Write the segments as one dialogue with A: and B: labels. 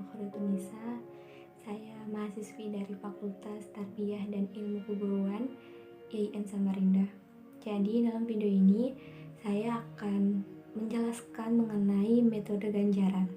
A: Nisa. Saya mahasiswi dari Fakultas Tarbiyah dan Ilmu Keguruan IAIN Samarinda. Jadi dalam video ini saya akan menjelaskan mengenai metode ganjaran.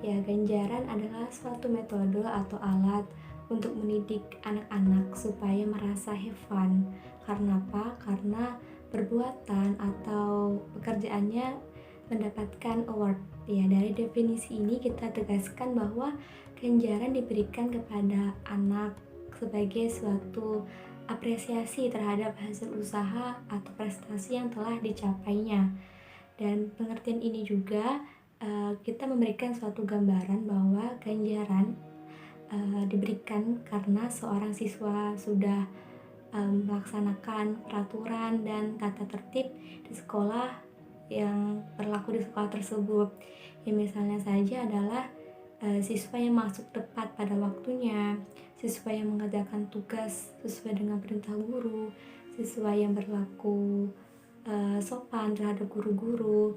A: Ya, ganjaran adalah suatu metode atau alat untuk mendidik anak-anak supaya merasa have fun. Karena apa? Karena perbuatan atau pekerjaannya mendapatkan award. Ya, dari definisi ini kita tegaskan bahwa ganjaran diberikan kepada anak sebagai suatu apresiasi terhadap hasil usaha atau prestasi yang telah dicapainya. Dan pengertian ini juga kita memberikan suatu gambaran bahwa ganjaran diberikan karena seorang siswa sudah melaksanakan peraturan dan tata tertib di sekolah yang berlaku di sekolah tersebut. Ya, misalnya saja adalah siswa yang masuk tepat pada waktunya, siswa yang mengerjakan tugas sesuai dengan perintah guru, siswa yang berlaku sopan terhadap guru-guru,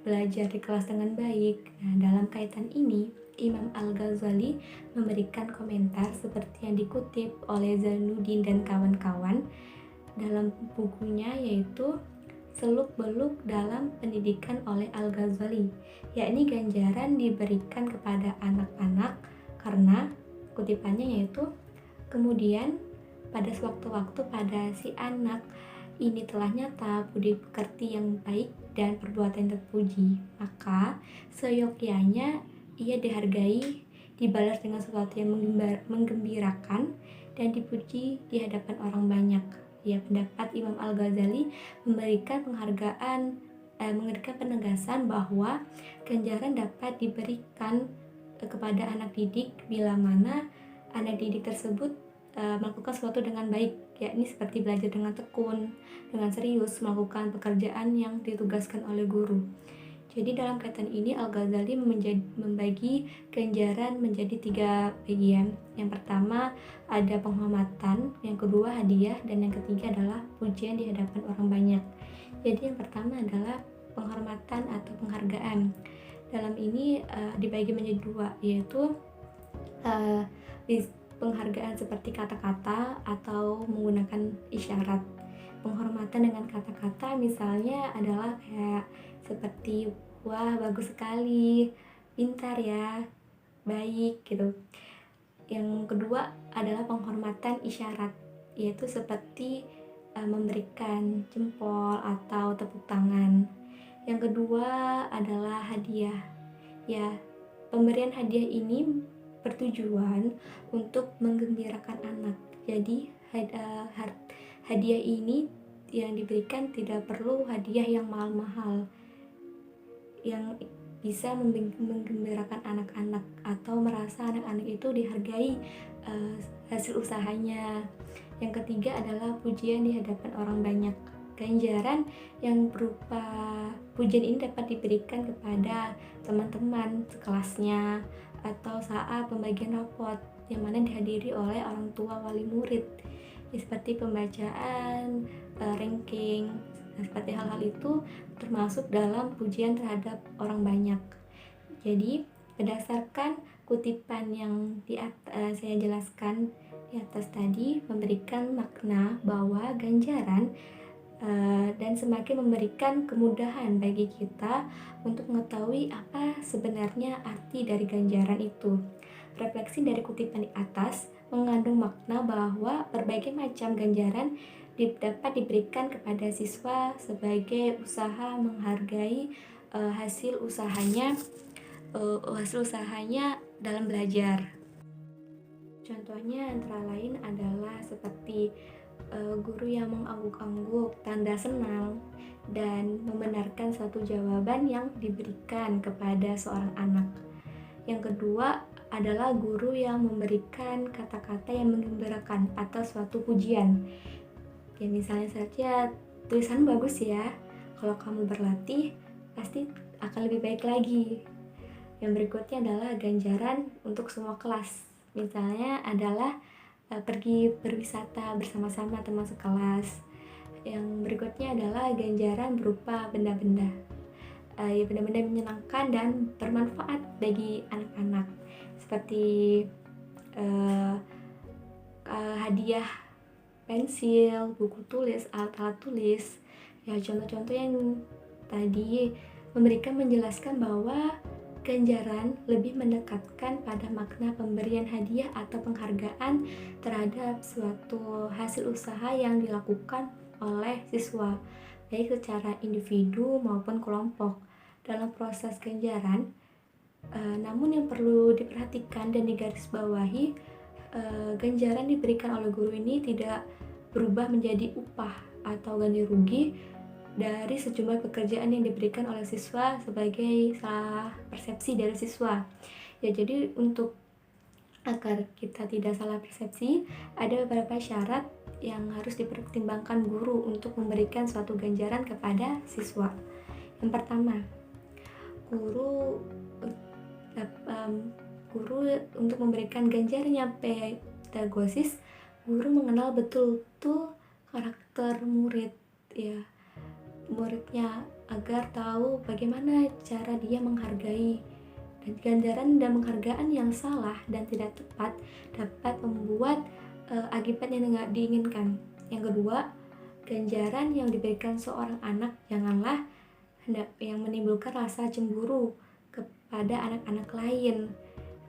A: belajar di kelas dengan baik. Nah, dalam kaitan ini, Imam Al-Ghazali memberikan komentar seperti yang dikutip oleh Zainuddin dan kawan-kawan dalam bukunya, yaitu Seluk-beluk dalam Pendidikan oleh Al-Ghazali, yakni ganjaran diberikan kepada anak-anak karena, kutipannya yaitu, kemudian pada sewaktu-waktu pada si anak ini telah nyata budi pekerti yang baik dan perbuatan terpuji, maka seyogyanya ia dihargai, dibalas dengan sesuatu yang menggembirakan dan dipuji di hadapan orang banyak. Ya, pendapat Imam Al-Ghazali memberikan penegasan bahwa ganjaran dapat diberikan kepada anak didik bila mana anak didik tersebut melakukan sesuatu dengan baik, yakni seperti belajar dengan tekun, dengan serius melakukan pekerjaan yang ditugaskan oleh guru. Jadi dalam kaitan ini Al-Ghazali membagi ganjaran menjadi 3 bagian. Yang pertama ada penghormatan, yang kedua hadiah, dan yang ketiga adalah pujian di hadapan orang banyak. Jadi yang pertama adalah penghormatan atau penghargaan. Dalam ini dibagi menjadi 2, yaitu penghargaan seperti kata-kata atau menggunakan isyarat. Penghormatan dengan kata-kata misalnya adalah kayak seperti wah bagus sekali, pintar ya, baik gitu. Yang kedua adalah penghormatan isyarat, yaitu seperti memberikan jempol atau tepuk tangan. Yang kedua adalah hadiah. Ya, pemberian hadiah ini bertujuan untuk menggembirakan anak. Jadi hadiah ini yang diberikan tidak perlu hadiah yang mahal-mahal, yang bisa menggembirakan anak-anak atau merasa anak-anak itu dihargai hasil usahanya. Yang ketiga adalah pujian di hadapan orang banyak. Ganjaran yang berupa pujian ini dapat diberikan kepada teman-teman sekelasnya atau saat pembagian rapot yang mana dihadiri oleh orang tua wali murid, ya, seperti pembacaan, ranking. Nah, seperti hal-hal itu termasuk dalam pujian terhadap orang banyak. Jadi berdasarkan kutipan yang saya jelaskan di atas tadi memberikan makna bahwa ganjaran dan semakin memberikan kemudahan bagi kita untuk mengetahui apa sebenarnya arti dari ganjaran itu. Refleksi dari kutipan di atas mengandung makna bahwa berbagai macam ganjaran dapat diberikan kepada siswa sebagai usaha menghargai hasil usahanya dalam belajar. Contohnya antara lain adalah seperti guru yang mengangguk-angguk tanda senang dan membenarkan suatu jawaban yang diberikan kepada seorang anak. Yang kedua adalah guru yang memberikan kata-kata yang menggembirakan atau suatu pujian. Ya, misalnya saja, tulisan bagus ya, kalau kamu berlatih pasti akan lebih baik lagi. Yang berikutnya adalah ganjaran untuk semua kelas. Misalnya adalah pergi berwisata bersama-sama teman sekelas. Yang berikutnya adalah ganjaran berupa benda-benda. ya benar-benar menyenangkan dan bermanfaat bagi anak-anak, seperti uh, hadiah pensil, buku tulis, alat-alat tulis. Ya, contoh-contoh yang tadi memberikan menjelaskan bahwa ganjaran lebih mendekatkan pada makna pemberian hadiah atau penghargaan terhadap suatu hasil usaha yang dilakukan oleh siswa, baik secara individu maupun kelompok. Dalam proses ganjaran, namun yang perlu diperhatikan dan digarisbawahi, ganjaran diberikan oleh guru ini tidak berubah menjadi upah atau ganti rugi dari sejumlah pekerjaan yang diberikan oleh siswa sebagai salah persepsi dari siswa. Ya, jadi untuk agar kita tidak salah persepsi, ada beberapa syarat yang harus dipertimbangkan guru untuk memberikan suatu ganjaran kepada siswa. Yang pertama, guru untuk memberikan ganjaran yang pedagosis, guru mengenal betul-betul karakter murid, ya, muridnya, agar tahu bagaimana cara dia menghargai. Dan ganjaran dan penghargaan yang salah dan tidak tepat dapat membuat akibat yang tidak diinginkan. Yang kedua, ganjaran yang diberikan seorang anak janganlah yang menimbulkan rasa cemburu kepada anak-anak lain.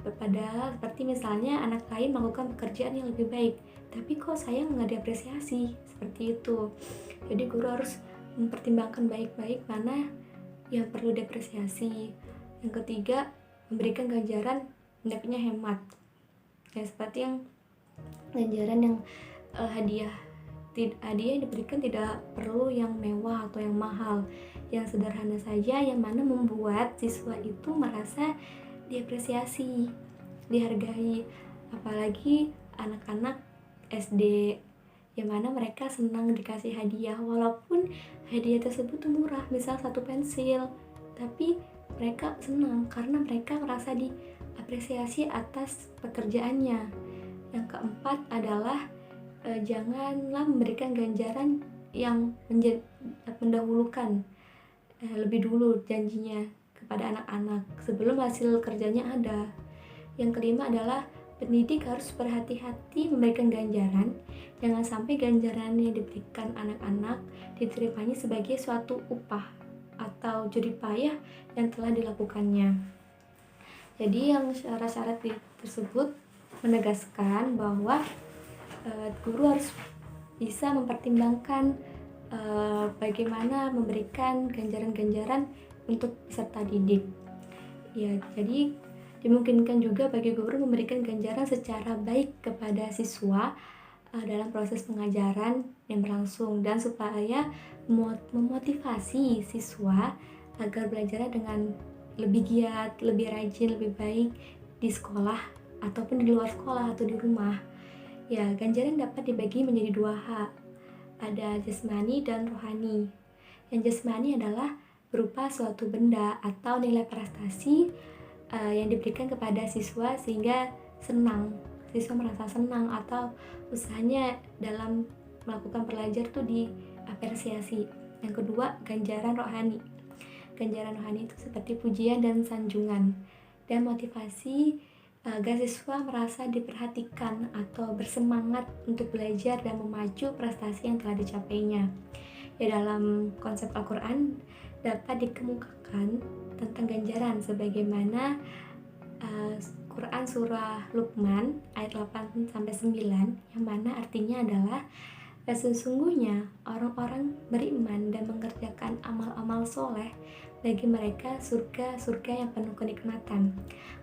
A: Padahal seperti misalnya anak lain melakukan pekerjaan yang lebih baik, tapi kok saya nggak diapresiasi, seperti itu. Jadi guru harus mempertimbangkan baik-baik mana yang perlu diapresiasi. Yang ketiga, memberikan ganjaran hendaknya hemat. Ya, seperti yang ganjaran yang hadiah yang diberikan tidak perlu yang mewah atau yang mahal, yang sederhana saja, yang mana membuat siswa itu merasa diapresiasi, dihargai. Apalagi anak-anak SD, yang mana mereka senang dikasih hadiah, walaupun hadiah tersebut murah, misal 1 pensil, tapi mereka senang karena mereka merasa diapresiasi atas pekerjaannya. Yang keempat adalah janganlah memberikan ganjaran yang mendahulukan lebih dulu janjinya kepada anak-anak sebelum hasil kerjanya ada. Yang kelima adalah pendidik harus berhati-hati memberikan ganjaran. Jangan sampai ganjaran yang diberikan anak-anak diterimanya sebagai suatu upah atau jerih payah yang telah dilakukannya. Jadi yang syarat-syarat tersebut menegaskan bahwa guru harus bisa mempertimbangkan bagaimana memberikan ganjaran-ganjaran untuk peserta didik. Ya, jadi dimungkinkan juga bagi guru memberikan ganjaran secara baik kepada siswa dalam proses pengajaran yang berlangsung, dan supaya memotivasi siswa agar belajar dengan lebih giat, lebih rajin, lebih baik di sekolah ataupun di luar sekolah atau di rumah. Ya, ganjaran dapat dibagi menjadi 2 hal. Ada jasmani dan rohani. Yang jasmani adalah berupa suatu benda atau nilai prestasi yang diberikan kepada siswa sehingga siswa merasa senang atau usahanya dalam melakukan belajar tuh diapresiasi. Yang kedua, ganjaran rohani. Ganjaran rohani itu seperti pujian dan sanjungan dan motivasi agar siswa merasa diperhatikan atau bersemangat untuk belajar dan memacu prestasi yang telah dicapainya. Ya, dalam konsep Al-Quran dapat dikemukakan tentang ganjaran sebagaimana Quran surah Luqman ayat 8-9, yang mana artinya adalah sesungguhnya orang-orang beriman dan mengerjakan amal-amal soleh, bagi mereka surga-surga yang penuh kenikmatan,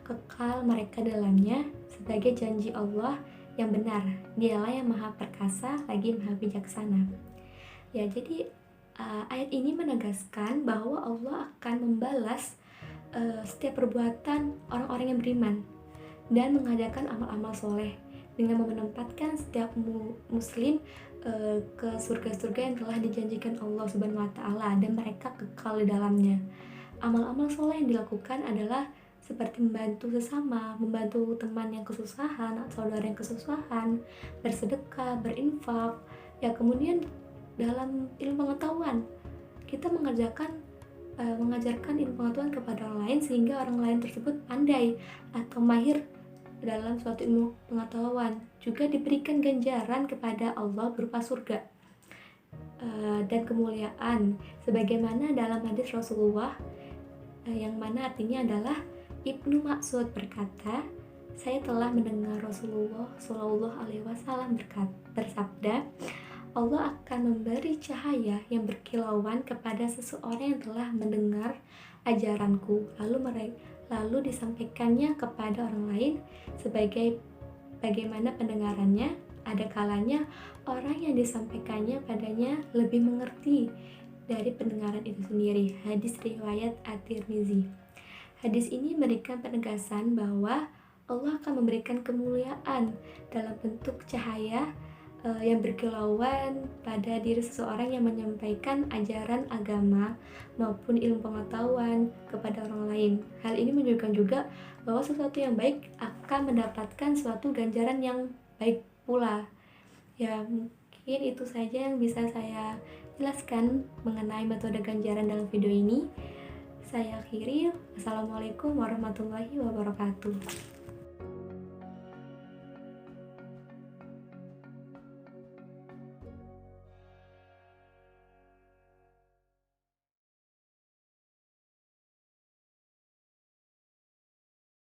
A: kekal mereka dalamnya sebagai janji Allah yang benar. Dialah yang maha perkasa lagi maha bijaksana. Ya, jadi ayat ini menegaskan bahwa Allah akan membalas setiap perbuatan orang-orang yang beriman dan mengadakan amal-amal soleh dengan menempatkan setiap muslim ke surga-surga yang telah dijanjikan Allah Subhanahu wa Ta'ala, dan mereka kekal di dalamnya. Amal-amal soleh yang dilakukan adalah seperti membantu sesama, membantu teman yang kesusahan, saudara yang kesusahan, bersedekah, berinfak. Ya, kemudian dalam ilmu pengetahuan kita mengerjakan mengajarkan ilmu pengetahuan kepada orang lain sehingga orang lain tersebut pandai atau mahir dalam suatu ilmu pengetahuan. Juga diberikan ganjaran kepada Allah berupa surga dan kemuliaan, sebagaimana dalam hadis Rasulullah yang mana artinya adalah Ibnu Mas'ud berkata, saya telah mendengar Rasulullah Shallallahu Alaihi Wasallam bersabda, Allah akan memberi cahaya yang berkilauan kepada seseorang yang telah mendengar ajaranku, lalu disampaikannya kepada orang lain sebagai bagaimana pendengarannya. Ada kalanya orang yang disampaikannya padanya lebih mengerti dari pendengaran itu sendiri. Hadis riwayat At-Tirmizi. Hadis ini memberikan penegasan bahwa Allah akan memberikan kemuliaan dalam bentuk cahaya yang berkilauan pada diri seseorang yang menyampaikan ajaran agama maupun ilmu pengetahuan kepada orang lain. Hal ini menunjukkan juga bahwa sesuatu yang baik akan mendapatkan suatu ganjaran yang baik pula. Ya, mungkin itu saja yang bisa saya jelaskan mengenai metode ganjaran dalam video ini. Saya akhiri. Assalamualaikum warahmatullahi wabarakatuh.